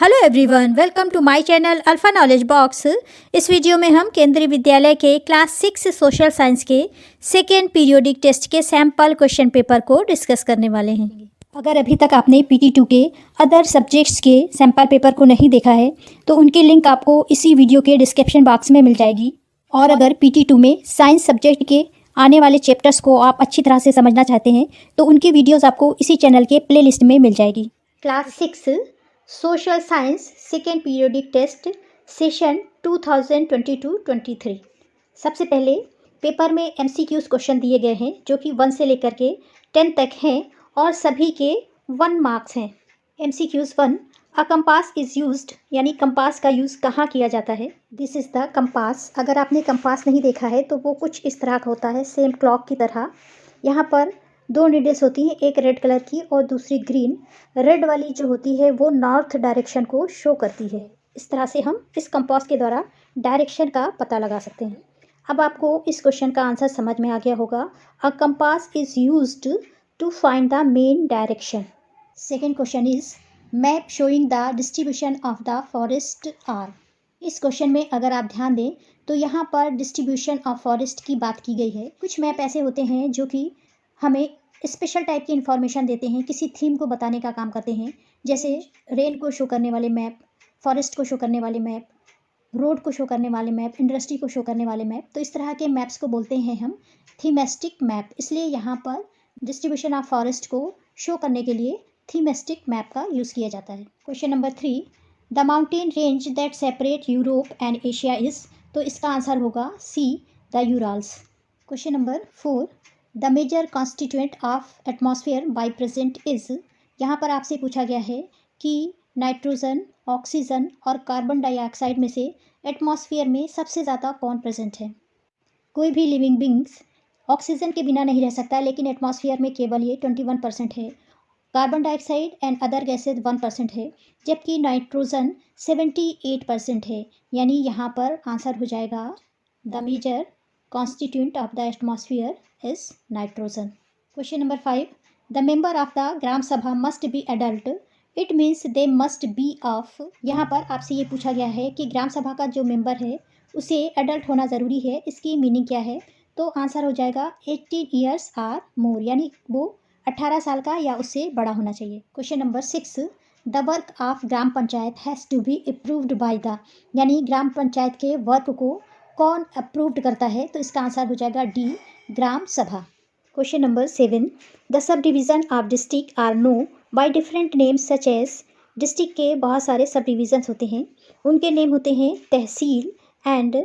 Hello everyone, welcome to my channel alpha knowledge box. इस video में हम केंद्रीय विद्यालय के क्लास 6 सोशल साइंस के सेकेंड पीरियोडिक टेस्ट के सैम्पल क्वेश्चन पेपर को डिस्कस करने वाले हैं। अगर अभी तक आपने PT2 के अदर सब्जेक्ट्स के सैम्पल पेपर को नहीं देखा है तो उनकी लिंक आपको इसी वीडियो के डिस्क्रिप्शन बॉक्स में मिल जाएगी। और अगर PT2 में साइंस सब्जेक्ट के आने वाले चैप्टर्स को आप अच्छी तरह से समझना चाहते हैं तो उनकी वीडियोज़ आपको इसी चैनल के प्लेलिस्ट में मिल जाएगी। Class 6 social science second periodic test session 2022-23। सबसे पहले पेपर में MCQs क्वेश्चन दिए गए हैं जो कि 1 से लेकर के 10 तक हैं और सभी के 1 मार्क्स हैं। MCQs 1, a compass is used, यानी कंपास का यूज़ कहाँ किया जाता है। This is the compass. अगर आपने कंपास नहीं देखा है तो वो कुछ इस तरह का होता है, सेम क्लॉक की तरह। यहाँ पर 2 नीडल्स होती हैं, एक रेड कलर की और दूसरी ग्रीन। रेड वाली जो होती है वो नॉर्थ डायरेक्शन को शो करती है। इस तरह से हम इस कंपास के द्वारा डायरेक्शन का पता लगा सकते हैं। अब आपको इस क्वेश्चन का आंसर समझ में आ गया होगा। A compass is used to find the main direction. Second question is map showing the distribution of the forest are. इस क्वेश्चन में अगर आप ध्यान दें तो यहाँ पर डिस्ट्रीब्यूशन ऑफ फॉरेस्ट की बात की गई है। कुछ मैप ऐसे होते हैं जो कि हमें स्पेशल टाइप की इन्फॉर्मेशन देते हैं, किसी थीम को बताने का काम करते हैं। जैसे रेन को शो करने वाले मैप, फॉरेस्ट को शो करने वाले मैप, रोड को शो करने वाले मैप, इंडस्ट्री को शो करने वाले मैप। तो इस तरह के मैप्स को बोलते हैं हम थीमेस्टिक मैप। इसलिए यहाँ पर डिस्ट्रीब्यूशन ऑफ फॉरेस्ट को शो करने के लिए थीमेस्टिक मैप का यूज़ किया जाता है। Question number 3, the mountain range that separate Europe and Asia is. तो इसका आंसर होगा C, the Urals. Question number 4, the major constituent of atmosphere by present is. यहाँ पर आपसे पूछा गया है कि नाइट्रोजन, ऑक्सीजन और कार्बन डाइऑक्साइड में से एटमॉस्फेयर में सबसे ज़्यादा कौन प्रेजेंट है। कोई भी लिविंग बींग्स ऑक्सीजन के बिना नहीं रह सकता, लेकिन एटमॉस्फेयर में केवल ये 21% है। Carbon dioxide and other gases 1% है, जबकि नाइट्रोजन 78% है। यानी यहाँ पर आंसर हो जाएगा the major constituent of the atmosphere is nitrogen. Question number 5, the member of the ग्राम सभा must be adult. It means they must be of. यहाँ पर आपसे ये पूछा गया है कि ग्राम सभा का जो मेंबर है उसे एडल्ट होना ज़रूरी है। इसकी मीनिंग क्या है? तो आंसर हो जाएगा 18 years or more, यानी वो 18 साल का या उससे बड़ा होना चाहिए। Question number 6, the work of gram panchayat has to be approved by the, यानी ग्राम पंचायत के वर्क को कौन अप्रूव्ड करता है। तो इसका आंसर हो जाएगा D, gram sabha. Question number 7, the sub division of district are know by different names such as. District के बहुत सारे सब डिवीज़न्स होते हैं, उनके नेम होते हैं तहसील एंड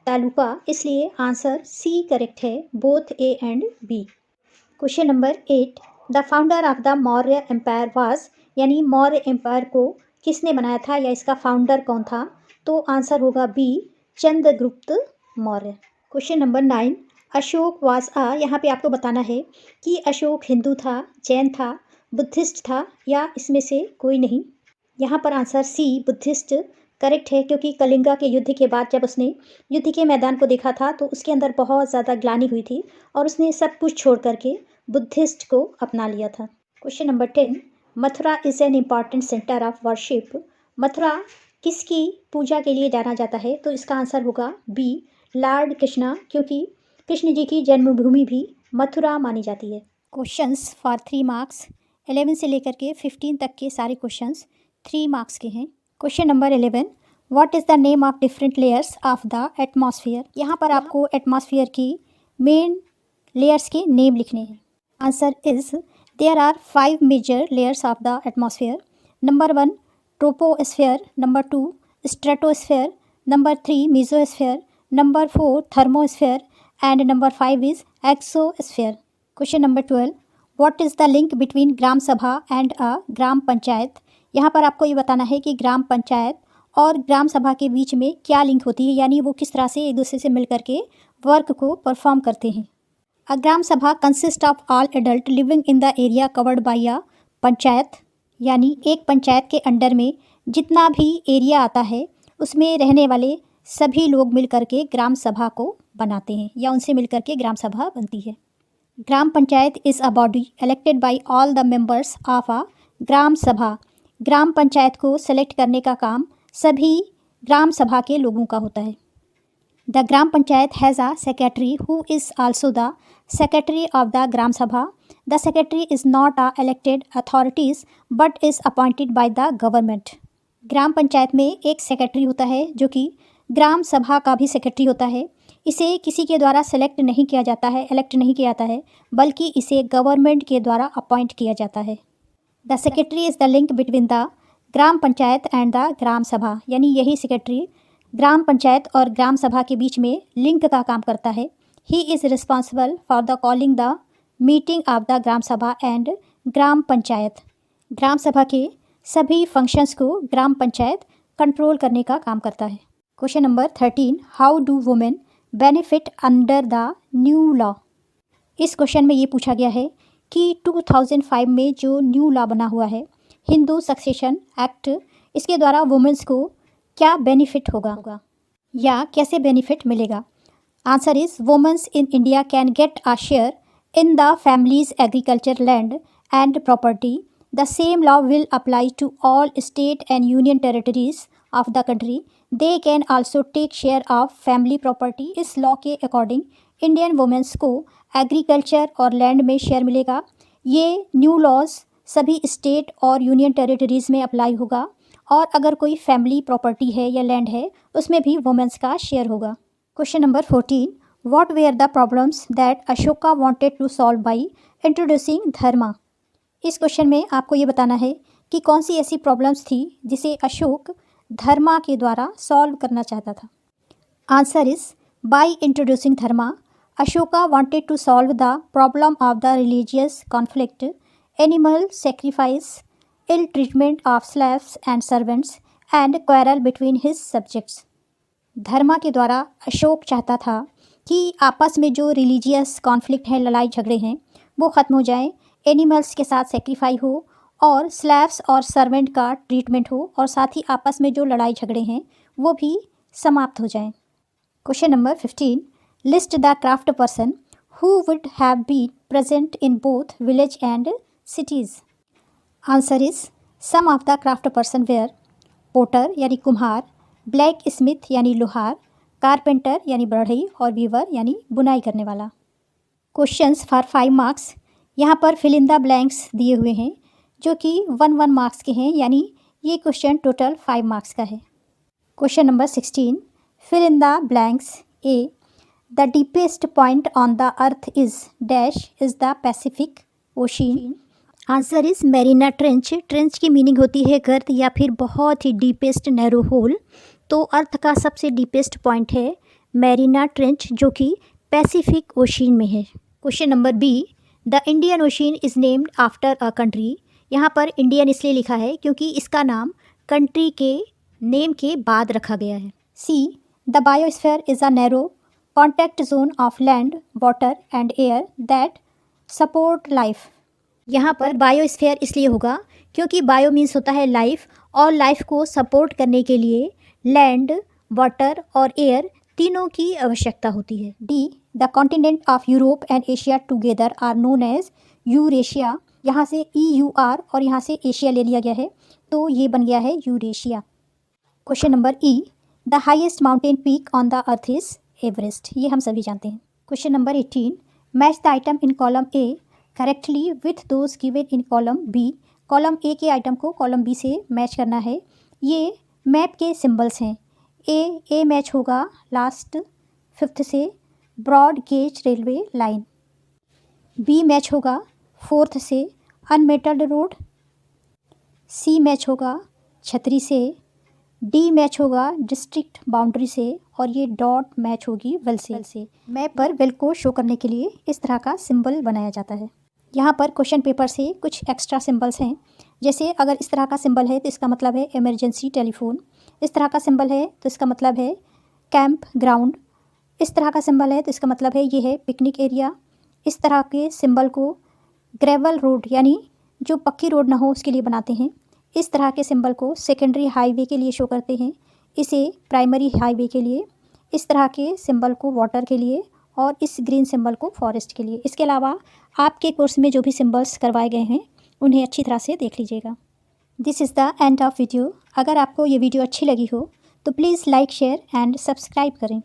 तालुका। इसलिए आंसर C करेक्ट है, both A and B। Question number 8, the founder of the Maurya empire was, यानी मौर्य एम्पायर को किसने बनाया था या इसका फाउंडर कौन था। तो आंसर होगा B, Chandragupta Maurya. Question number 9, Ashoka was a. यहाँ पे आपको बताना है कि अशोक हिंदू था, जैन था, बुद्धिस्ट था या इसमें से कोई नहीं। यहाँ पर आंसर C, बुद्धिस्ट करेक्ट है, क्योंकि कलिंगा के युद्ध के बाद जब उसने युद्ध के मैदान को देखा था तो उसके अंदर बहुत ज़्यादा ग्लानि हुई थी और उसने सब कुछ छोड़ करके बुद्धिस्ट को अपना लिया था। Question number 10, Mathura is an important centre of worship. Mathura किसकी पूजा के लिए जाना जाता है। तो इसका आंसर होगा B, लॉर्ड कृष्णा, क्योंकि कृष्ण जी की जन्मभूमि भी मथुरा मानी जाती है। क्वेश्चंस फॉर 3 मार्क्स, 11 से लेकर के 15 तक के सारे क्वेश्चंस 3 मार्क्स के हैं। Question number 11, what is the name of different layers of the atmosphere. यहाँ पर आपको एटमॉस्फेयर की मेन लेयर्स के नेम लिखने हैं। Answer is there are 5 major layers of the atmosphere. Number 1 troposphere, number 2 stratosphere, number 3 mesosphere, number 4 thermosphere and number 5 is exosphere. Question number 12, what is the link between gram sabha and अ ग्राम पंचायत। यहाँ पर आपको ये बताना है कि ग्राम पंचायत और ग्राम सभा के बीच में क्या लिंक होती है, यानी वो किस तरह से एक दूसरे से मिल करके वर्क को परफॉर्म करते हैं। A gram sabha consist of all adult living in the area covered by a panchayat, यानी एक पंचायत के अंडर में जितना भी एरिया आता है उसमें रहने वाले सभी लोग मिल करके ग्राम सभा को बनाते हैं या उनसे मिल करके ग्राम सभा बनती है। Gram panchayat is a body elected by all the members of a gram sabha. Gram panchayat को सेलेक्ट करने का काम सभी ग्राम सभा के लोगों का होता है। The gram panchayat has a secretary who is also the secretary of the gram sabha. The secretary is not a elected authorities but is appointed by the government. Gram panchayat में एक सेक्रेटरी होता है जो कि ग्राम सभा का भी सेक्रेटरी होता है। इसे किसी के द्वारा सेलेक्ट नहीं किया जाता है, इलेक्ट नहीं किया जाता है, बल्कि इसे गवर्नमेंट के द्वारा अपॉइंट किया जाता है। The secretary is the link between the gram panchayat and the gram sabha, यानी यही सेक्रेटरी ग्राम पंचायत और ग्राम सभा के बीच में लिंक का काम करता है। He is responsible for the calling the meeting of the gram sabha and ग्राम पंचायत। ग्राम सभा के सभी फंक्शंस को ग्राम पंचायत कंट्रोल करने का काम करता है। Question number 13, how do women benefit under the new law. इस क्वेश्चन में ये पूछा गया है कि 2005 में जो न्यू लॉ बना हुआ है, हिंदू सक्सेशन एक्ट, इसके द्वारा वुमेन्स को क्या बेनिफिट होगा या कैसे बेनिफिट मिलेगा। Answer is womens in India can get a share in the family's agriculture land and property. The same law will apply to all state and union territories of the country. They can also take share of family property. इस law के according Indian womens को agriculture और land में share मिलेगा। ये new laws सभी state और union territories में अप्लाई होगा और अगर कोई फैमिली प्रॉपर्टी है या लैंड है उसमें भी वुमेन्स का शेयर होगा। Question number 14, what were the problems that Ashoka wanted to solve by introducing dharma. इस क्वेश्चन में आपको ये बताना है कि कौन सी ऐसी प्रॉब्लम्स थी जिसे अशोक धर्मा के द्वारा सॉल्व करना चाहता था। Answer is by introducing dharma Ashoka wanted to solve the problem of the religious conflict, animal sacrifice, ill treatment of slaves and servants and quarrel between his subjects। धर्मा के द्वारा अशोक चाहता था कि आपस में जो रिलीजियस कॉन्फ्लिक्ट है, लड़ाई झगड़े हैं, वो ख़त्म हो जाए, एनिमल्स के साथ सेक्रीफाई हो और स्लैव्स और सर्वेंट का ट्रीटमेंट हो और साथ ही आपस में जो लड़ाई झगड़े हैं वो भी समाप्त हो जाएं। Question number 15, list the craft person who would have been present in both village and cities. Answer is some of the craft person were potter यानी कुम्हार, ब्लैक स्मिथ यानी लोहार, कारपेंटर यानी बढ़ई और वीवर यानी बुनाई करने वाला। क्वेश्चंस फॉर 5 मार्क्स, यहाँ पर फिल इन द ब्लैंक्स दिए हुए हैं जो कि 1 मार्क्स के हैं, यानी ये क्वेश्चन टोटल 5 मार्क्स का है। Question number 16, fill in the blanks. A, the deepest point on the earth is dash is the Pacific Ocean. Answer is Mariana trench. Trench की मीनिंग होती है गर्त या फिर बहुत ही डीपेस्ट नैरो होल। तो अर्थ का सबसे डीपेस्ट पॉइंट है मैरीना ट्रेंच जो कि पैसिफिक ओशियन में है। Question number B, the Indian Ocean is named after a country. यहाँ पर इंडियन इसलिए लिखा है क्योंकि इसका नाम कंट्री के नेम के बाद रखा गया है। C, the biosphere is a narrow contact zone of land, water and air that support life. यहाँ पर बायोस्फीयर इसलिए होगा क्योंकि बायो मीन्स होता है लाइफ और लाइफ को सपोर्ट करने के लिए लैंड, वाटर और एयर तीनों की आवश्यकता होती है। D, the continent of Europe and Asia together are known as Eurasia. यहाँ से EUR और यहाँ से एशिया ले लिया गया है तो ये बन गया है Eurasia. Question number E, the highest mountain peak on the earth is Everest. ये हम सभी जानते हैं। Question number 18, match the item in column A correctly with those given in column B. Column A के आइटम को column B से match करना है। ये मैप के सिंबल्स हैं। ए मैच होगा लास्ट 5th से broad gauge railway line, B match होगा 4th से अनमेटल्ड रोड, सी मैच होगा छतरी से, डी मैच होगा डिस्ट्रिक्ट बाउंड्री से और ये डॉट मैच होगी वेल से। मैप पर वेल को शो करने के लिए इस तरह का सिंबल बनाया जाता है। यहाँ पर क्वेश्चन पेपर से कुछ एक्स्ट्रा सिंबल्स हैं, जैसे अगर इस तरह का सिंबल है तो इसका मतलब है इमरजेंसी टेलीफोन, इस तरह का सिंबल है तो इसका मतलब है कैंप ग्राउंड, इस तरह का सिंबल है तो इसका मतलब है ये है पिकनिक एरिया, इस तरह के सिंबल को ग्रेवल रोड यानी जो पक्की रोड ना हो उसके लिए बनाते हैं, इस तरह के सिंबल को सेकेंडरी हाईवे के लिए शो करते हैं, इसे प्राइमरी हाईवे के लिए, इस तरह के सिंबल को वाटर के लिए और इस ग्रीन सिंबल को फॉरेस्ट के लिए। इसके अलावा आपके कोर्स में जो भी सिंबल्स करवाए गए हैं उन्हें अच्छी तरह से देख लीजिएगा। This is the end of video. अगर आपको ये वीडियो अच्छी लगी हो तो please like share and subscribe करें।